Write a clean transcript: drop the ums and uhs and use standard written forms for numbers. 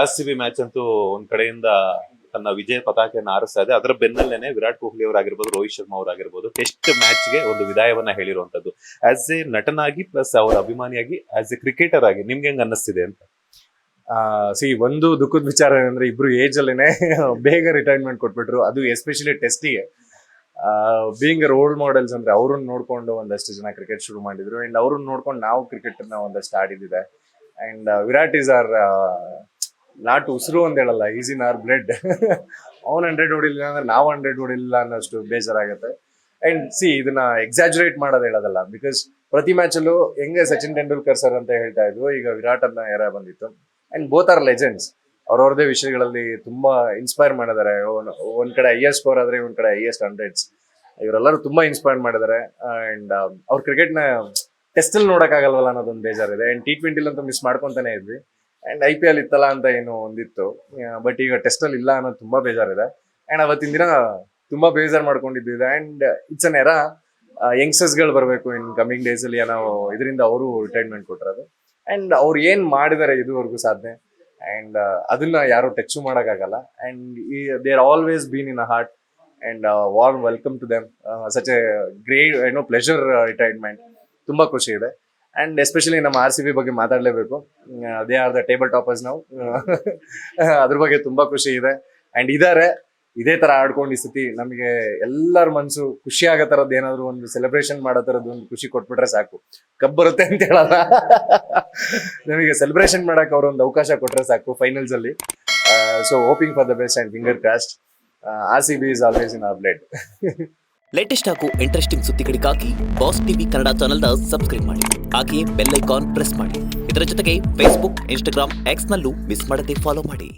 RCB match ಅಂತೂ ಒಂದ್ ಕಡೆಯಿಂದ ತನ್ನ ವಿಜಯ ಪತಾಕೆಯನ್ನು ಹಾರಿಸ್ತಾ ಇದೆ. ಅದರ ಬೆನ್ನಲ್ಲೇನೆ ವಿರಾಟ್ ಕೊಹ್ಲಿ ಅವರಾಗಿರ್ಬೋದು, ರೋಹಿತ್ ಶರ್ಮಾ ಅವರಾಗಿರ್ಬೋದು ಟೆಸ್ಟ್ ಮ್ಯಾಚ್ಗೆ ಒಂದು ವಿದಾಯವನ್ನ ಹೇಳಿರುವಂತದ್ದು. ಆಸ್ ಎ ನಟನಾಗಿ ಪ್ಲಸ್ ಅವರ ಅಭಿಮಾನಿಯಾಗಿ, ಆಸ್ ಎ ಕ್ರಿಕೆಟರ್ ಆಗಿ ನಿಮ್ಗೆ ಹೆಂಗ್ ಅನ್ನಿಸ್ತಿದೆ ಅಂತ? ಒಂದು ದುಃಖದ ವಿಚಾರ ಏನಂದ್ರೆ ಇಬ್ರು ಏಜ್ ಅಲ್ಲೇನೆ ಬೇಗ ರಿಟೈರ್ಮೆಂಟ್ ಕೊಟ್ಬಿಟ್ರು. ಅದು ಎಸ್ಪೆಷಲಿ ಟೆಸ್ಟಿಗೆ. ಬೀಯಿಂಗ್ ರೋಲ್ ಮಾಡೆಲ್ಸ್ ಅಂದ್ರೆ ಅವ್ರನ್ನ ನೋಡ್ಕೊಂಡು ಒಂದಷ್ಟು ಜನ ಕ್ರಿಕೆಟ್ ಶುರು ಮಾಡಿದ್ರು ಅಂಡ್ ಅವ್ರನ್ನ ನೋಡ್ಕೊಂಡು ನಾವು ಕ್ರಿಕೆಟ್ ನ ಒಂದಷ್ಟು ಆಡಿದಿದೆ. And Virat is or not ಉಸಿರು ಅಂತ ಹೇಳಲ್ಲ, ಈಸ್ ಇನ್ ಆರ್ ಬ್ಲಡ್. ಅವ್ನು 100 ಹೊಡಿಲಿಲ್ಲ ಅಂದ್ರೆ ನಾವು 100 ಹೊಡಿಲಿಲ್ಲ ಅನ್ನೋಷ್ಟು ಬೇಜಾರಾಗುತ್ತೆ. ಅಂಡ್ ಇದನ್ನ ಎಕ್ಸಾಜುರೇಟ್ ಮಾಡೋದು ಹೇಳೋದಲ್ಲ, ಬಿಕಾಸ್ ಪ್ರತಿ ಮ್ಯಾಚ್ ಅಲ್ಲೂ ಹೆಂಗೆ ಸಚಿನ್ ತೆಂಡೂಲ್ಕರ್ ಸರ್ ಅಂತ ಹೇಳ್ತಾ ಇದ್ವು, ಈಗ ವಿರಾಟ್ ಅನ್ನ ಎರ ಬಂದಿತ್ತು. And both are legends. ಅವ್ರವ್ರದೇ ವಿಷಯಗಳಲ್ಲಿ ತುಂಬಾ ಇನ್ಸ್ಪೈರ್ ಮಾಡಿದ್ದಾರೆ. ಒಂದ್ ಕಡೆ ಹೈಯೆಸ್ಟ್ ಸ್ಕೋರ್ ಆದ್ರೆ ಒಂದ್ ಕಡೆ ಹೈಯೆಸ್ಟ್ 100s. ಇವರೆಲ್ಲರೂ ತುಂಬಾ ಇನ್ಸ್ಪೈರ್ ಮಾಡಿದ್ದಾರೆ. ಅಂಡ್ ಅವ್ರ ಕ್ರಿಕೆಟ್ ನ ಟೆಸ್ಟ್ ಅಲ್ಲಿ ನೋಡಕ್ ಆಗಲ್ವಲ್ಲ ಅನ್ನೋದೊಂದು ಬೇಜಾರಿದೆ. ಅಂಡ್ T20 ಅಂತೂ ಮಿಸ್ ಮಾಡ್ಕೊಂತಾನೆ ಇದ್ವಿ. ಅಂಡ್ IPL ಇತ್ತಲ್ಲ ಅಂತ ಏನು ಒಂದಿತ್ತು, ಬಟ್ ಈಗ ಟೆಸ್ಟ್ ಅಲ್ಲಿ ಇಲ್ಲ ಅನ್ನೋದು ತುಂಬಾ ಬೇಜಾರಿದೆ. ಅಂಡ್ ಅವತ್ತಿನ ದಿನ ತುಂಬಾ ಬೇಜಾರ್ ಮಾಡ್ಕೊಂಡಿದ್ದಿದೆ. And it's an era youngsters ಗಳು ಬರಬೇಕು ಇನ್ ಕಮಿಂಗ್ ಡೇಸ್ ಅಲ್ಲಿ ಅನ್ನೋ ಇದರಿಂದ ಅವರು ರಿಟೈರ್ಮೆಂಟ್ ಕೊಟ್ಟಿರೋದು. ಅಂಡ್ ಅವ್ರು ಏನ್ ಮಾಡಿದ್ದಾರೆ ಇದುವರೆಗೂ ಸಾಧನೆ, ಅಂಡ್ ಅದನ್ನ ಯಾರು ಟಚ್ ಮಾಡಕ್ಕಾಗಲ್ಲ. And they are always been in a heart. And warm welcome to them. Such a great pleasure retirement. ತುಂಬಾ ಖುಷಿ ಇದೆ. ಅಂಡ್ ಎಸ್ಪೆಷಲಿ ನಮ್ಮ RCB ಬಗ್ಗೆ ಮಾತಾಡ್ಲೇಬೇಕು. They are the table toppers ನಾವು. ಅದ್ರ ಬಗ್ಗೆ ತುಂಬಾ ಖುಷಿ ಇದೆ. ಅಂಡ್ ಇದೇ ತರ ಆಡ್ಕೊಂಡು ಈ ಸತಿ ನಮಗೆ ಎಲ್ಲರ ಮನ್ಸು ಖುಷಿ ಆಗೋ ತರದ್ ಏನಾದ್ರು ಒಂದು ಸೆಲೆಬ್ರೇಷನ್ ಮಾಡೋ ತರದ್ ಒಂದು ಖುಷಿ ಕೊಟ್ಬಿಟ್ರೆ ಸಾಕು. ಕಪ್ ಬರುತ್ತೆ ಅಂತ ಹೇಳಲ್ಲ, ನಮಗೆ ಸೆಲೆಬ್ರೇಷನ್ ಮಾಡಕ್ ಅವ್ರ ಒಂದು ಅವಕಾಶ ಕೊಟ್ರೆ ಸಾಕು ಫೈನಲ್ಸ್ ಅಲ್ಲಿ. So hoping for the best and finger crossed. RCB is always in our blood. Latest ಹಾಗೂ ಇಂಟ್ರೆಸ್ಟಿಂಗ್ ಸುದ್ದಿಗಳಿಗಾಗಿ ಬಾಸ್ ಟಿವಿ ಕನ್ನಡ ಚಾನೆಲ್ನ ಸಬ್ಸ್ಕ್ರೈಬ್ ಮಾಡಿ. ಹಾಗೆಯೇ ಬೆಲ್ ಐಕಾನ್ ಪ್ರೆಸ್ ಮಾಡಿ. ಇದರ ಜೊತೆಗೆ ಫೇಸ್ಬುಕ್, ಇನ್ಸ್ಟಾಗ್ರಾಮ್, ಎಕ್ಸ್ ನಲ್ಲೂ ಮಿಸ್ ಮಾಡದೆ ಫಾಲೋ ಮಾಡಿ.